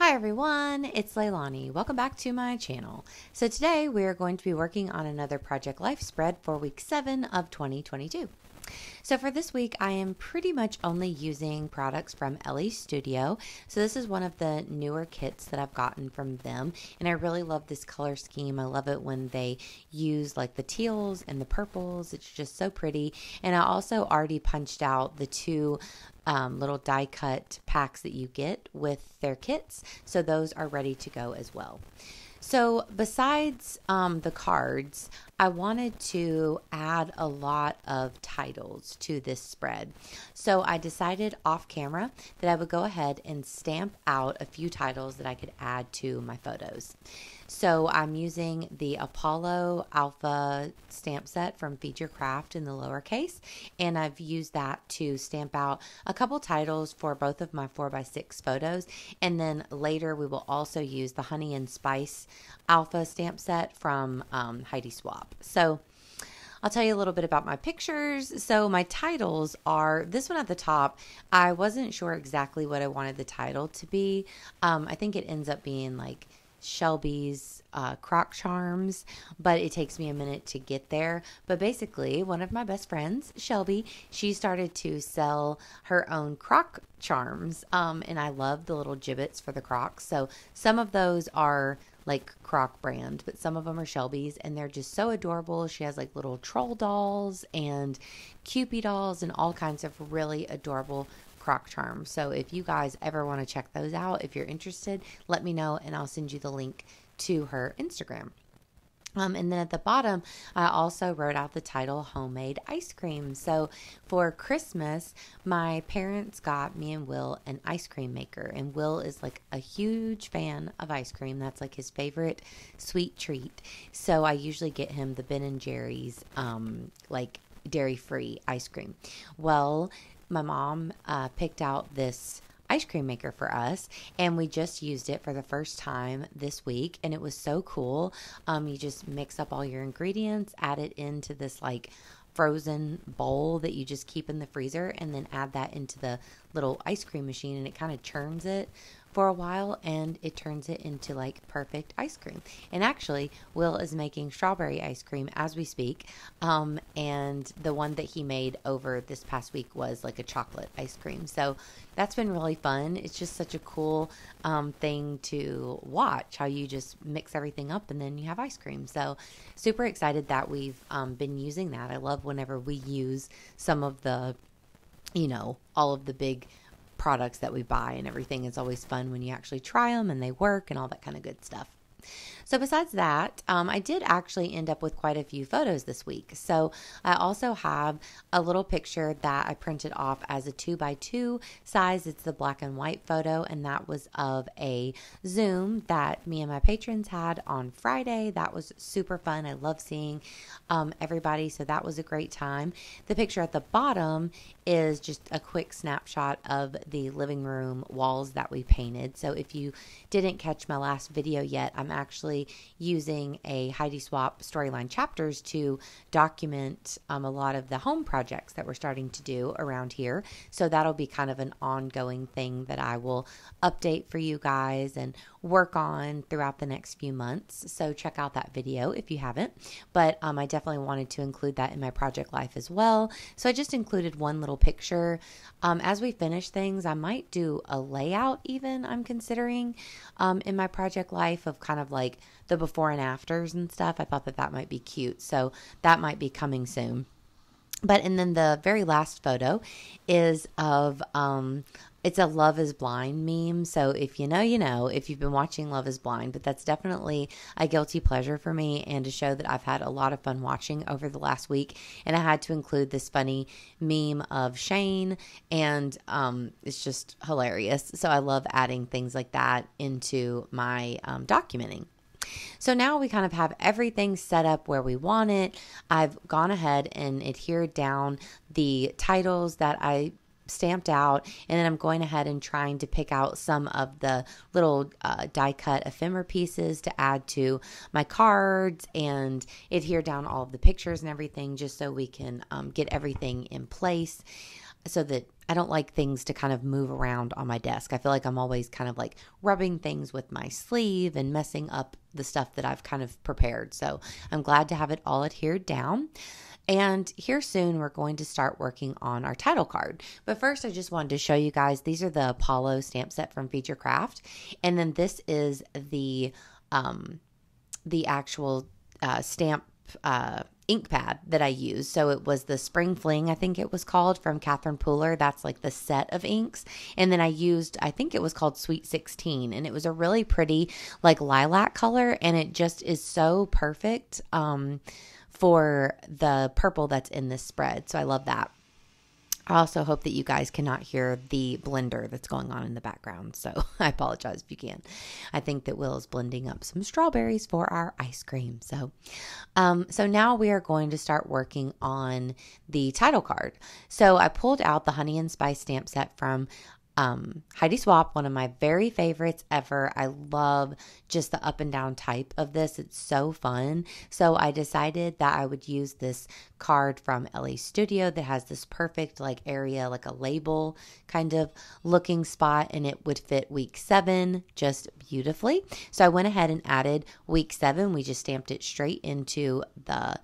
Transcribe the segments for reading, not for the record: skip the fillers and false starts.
Hi everyone, it's Leilani. Welcome back to my channel. So today we are going to be working on another Project Life spread for week 7 of 2022. So for this week, I am pretty much only using products from Ellie Studio. So this is one of the newer kits that I've gotten from them. And I really love this color scheme. I love it when they use like the teals and the purples. It's just so pretty. And I also already punched out the two little die cut packs that you get with their kits. So those are ready to go as well. So besides the cards, I wanted to add a lot of titles to this spread. So I decided off camera that I would go ahead and stamp out a few titles that I could add to my photos. So I'm using the Apollo Alpha stamp set from Feature Craft in the lowercase, and I've used that to stamp out a couple titles for both of my 4x6 photos, and then later we will also use the Honey and Spice Alpha stamp set from Heidi Swap. So I'll tell you a little bit about my pictures. So my titles are, this one at the top, I wasn't sure exactly what I wanted the title to be. I think it ends up being like Shelby's Croc Charms, but it takes me a minute to get there. But basically, one of my best friends, Shelby, she started to sell her own Croc Charms, and I love the little gibbets for the Crocs. So some of those are like Croc brand, but some of them are Shelby's, and they're just so adorable. She has like little troll dolls and Cupid dolls and all kinds of really adorable Croc Charms. So if you guys ever want to check those out, if you're interested, let me know and I'll send you the link to her Instagram. And then at the bottom, I also wrote out the title Homemade Ice Cream. So for Christmas, my parents got me and Will an ice cream maker. And Will is like a huge fan of ice cream. That's like his favorite sweet treat. So I usually get him the Ben & Jerry's like dairy-free ice cream. Well, my mom picked out this ice cream maker for us, and we just used it for the first time this week, and it was so cool. You just mix up all your ingredients, add it into this like frozen bowl that you just keep in the freezer, and then add that into the little ice cream machine, and it kind of churns it for a while, and it turns it into like perfect ice cream. And actually, Will is making strawberry ice cream as we speak, and the one that he made over this past week was like a chocolate ice cream. So that's been really fun. It's just such a cool thing to watch, how you just mix everything up and then you have ice cream. So super excited that we've been using that. I love whenever we use some of the, all of the big products that we buy and everything. Is always fun when you actually try them and they work and all that kind of good stuff. So besides that, I did actually end up with quite a few photos this week. So I also have a little picture that I printed off as a 2x2 size. It's the black and white photo, and that was of a Zoom that me and my patrons had on Friday. That was super fun. I love seeing everybody, so that was a great time. The picture at the bottom is just a quick snapshot of the living room walls that we painted. So if you didn't catch my last video yet, I'm actually using a Heidi Swap Storyline Chapters to document a lot of the home projects that we're starting to do around here. So that'll be kind of an ongoing thing that I will update for you guys and work on throughout the next few months. So check out that video if you haven't. But I definitely wanted to include that in my project life as well. So I just included one little picture. As we finish things, I might do a layout even, I'm considering, in my project life of kind of like the before and afters and stuff. I thought that that might be cute. So that might be coming soon. And then the very last photo is of, it's a Love is Blind meme. So if you know, you know, if you've been watching Love is Blind, but that's definitely a guilty pleasure for me and a show that I've had a lot of fun watching over the last week. And I had to include this funny meme of Shane, and it's just hilarious. So I love adding things like that into my documenting. So now we kind of have everything set up where we want it. I've gone ahead and adhered down the titles that I stamped out, and then I'm going ahead and trying to pick out some of the little die cut ephemera pieces to add to my cards and adhere down all of the pictures and everything, just so we can get everything in place. so that I don't like things to kind of move around on my desk. I feel like I'm always kind of like rubbing things with my sleeve and messing up the stuff that I've kind of prepared. So I'm glad to have it all adhered down. And here soon, we're going to start working on our title card. But first, I just wanted to show you guys, these are the Apollo stamp set from Feature Craft. And then this is the actual stamp ink pad that I used. So it was the Spring Fling, I think it was called, from Catherine Pooler. That's like the set of inks. And then I used, I think it was called Sweet 16, and it was a really pretty like lilac color, and it just is so perfect for the purple that's in this spread. So I love that. I also hope that you guys cannot hear the blender that's going on in the background. So I apologize if you can. I think that Will is blending up some strawberries for our ice cream. So now we are going to start working on the title card. So I pulled out the Honey and Spice stamp set from Heidi Swap, one of my very favorites ever. I love just the up and down type of this. It's so fun. So I decided that I would use this card from LA Studio that has this perfect like area, like a label kind of looking spot, and it would fit week 7 just beautifully. So I went ahead and added week 7. We just stamped it straight into the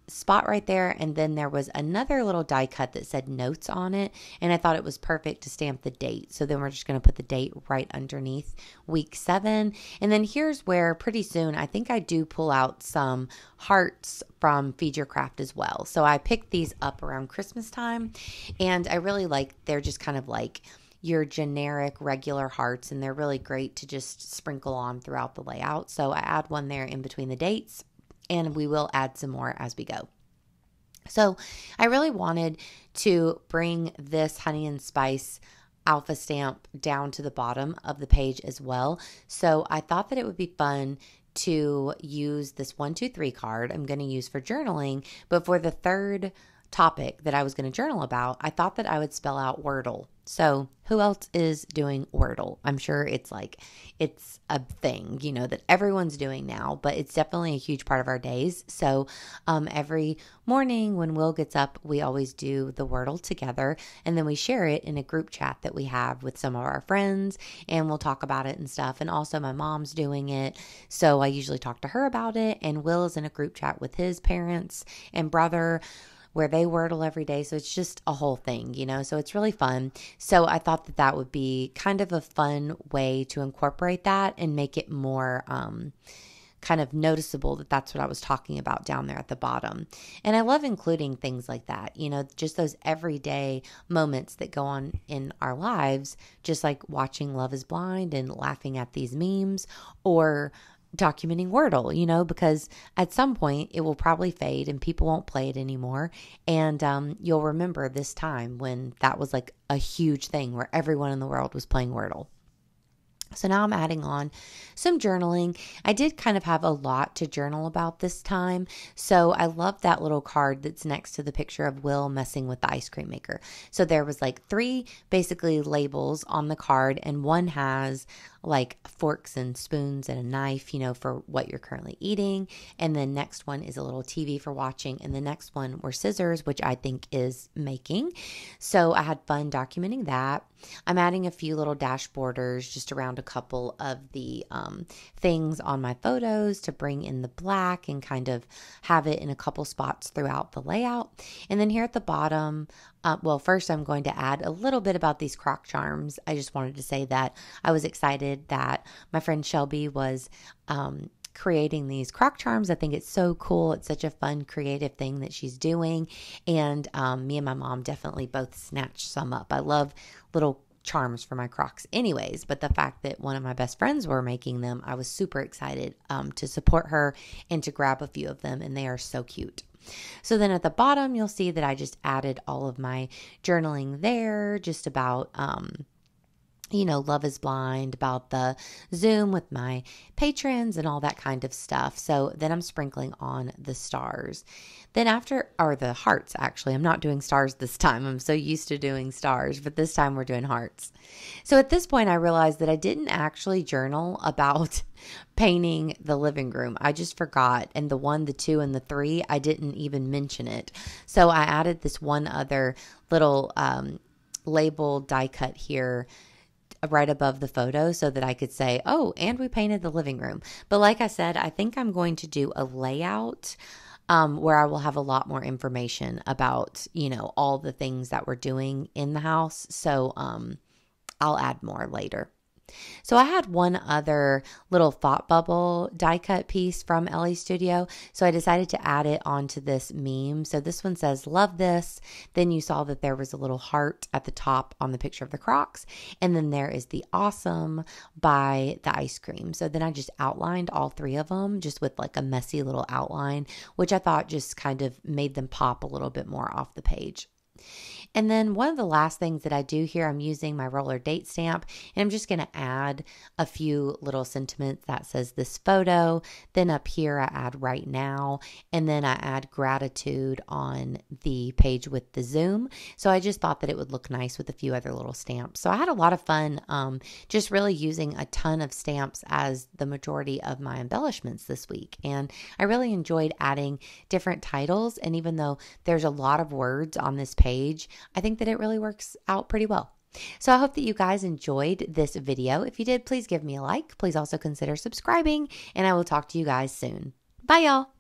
spot right there, and then there was another little die cut that said notes on it, and I thought it was perfect to stamp the date. So then we're just going to put the date right underneath week 7. And then here's where pretty soon I think I do pull out some hearts from Feature Craft as well. So I picked these up around Christmas time, and I really like, they're just kind of like your generic regular hearts, and they're really great to just sprinkle on throughout the layout. So I add one there in between the dates, and we will add some more as we go. So I really wanted to bring this Honey and Spice alpha stamp down to the bottom of the page as well. So I thought that it would be fun to use this 1, 2, 3 card I'm going to use for journaling, but for the third topic that I was going to journal about, I thought that I would spell out Wordle. So who else is doing Wordle? I'm sure it's a thing, that everyone's doing now, but it's definitely a huge part of our days. So every morning when Will gets up, we always do the Wordle together, and then we share it in a group chat that we have with some of our friends, and we'll talk about it and stuff. And also my mom's doing it, so I usually talk to her about it, and Will is in a group chat with his parents and brother where they Wordle every day. So it's just a whole thing, so it's really fun. So I thought that that would be kind of a fun way to incorporate that and make it more kind of noticeable that that's what I was talking about down there at the bottom. And I love including things like that, just those everyday moments that go on in our lives, just like watching Love is Blind and laughing at these memes, or documenting Wordle, because at some point it will probably fade and people won't play it anymore. And you'll remember this time when that was like a huge thing where everyone in the world was playing Wordle. So now I'm adding on some journaling. I did kind of have a lot to journal about this time. So I love that little card that's next to the picture of Will messing with the ice cream maker. So there was like 3 basically labels on the card, and one has like forks and spoons and a knife, for what you're currently eating. And the next one is a little TV for watching. And the next one were scissors, which I think is making. So I had fun documenting that. I'm adding a few little dash borders just around a couple of the things on my photos to bring in the black and kind of have it in a couple spots throughout the layout. And then here at the bottom, first I'm going to add a little bit about these crock charms. I just wanted to say that I was excited that my friend Shelby was creating these crock charms. I think it's so cool. It's such a fun, creative thing that she's doing. And me and my mom definitely both snatched some up. I love little charms for my Crocs anyways, but the fact that one of my best friends were making them, I was super excited to support her and to grab a few of them, and they are so cute. So then at the bottom, you'll see that I just added all of my journaling there, just about Love is Blind, about the Zoom with my patrons and all that kind of stuff. So then I'm sprinkling on the stars. Then or the hearts, actually. I'm not doing stars this time. I'm so used to doing stars, but this time we're doing hearts. So at this point, I realized that I didn't actually journal about painting the living room. I just forgot. And the 1, the 2, and the 3, I didn't even mention it. So I added this one other little label die cut here right above the photo so that I could say, oh, and we painted the living room. But like I said, I think I'm going to do a layout where I will have a lot more information about, all the things that we're doing in the house. So I'll add more later. So I had one other little thought bubble die cut piece from Ellie Studio. So I decided to add it onto this meme. So this one says, love this. Then you saw that there was a little heart at the top on the picture of the Crocs. And then there is the awesome by the ice cream. So then I just outlined all three of them just with like a messy little outline, which I thought just kind of made them pop a little bit more off the page. And then one of the last things that I do here, I'm using my roller date stamp, and I'm just going to add a few little sentiments that says this photo. Then up here, I add right now, and then I add gratitude on the page with the zoom. So I just thought that it would look nice with a few other little stamps. So I had a lot of fun just really using a ton of stamps as the majority of my embellishments this week. And I really enjoyed adding different titles. And even though there's a lot of words on this page, I think that it really works out pretty well. So I hope that you guys enjoyed this video. If you did, please give me a like. Please also consider subscribing, and I will talk to you guys soon. Bye, y'all.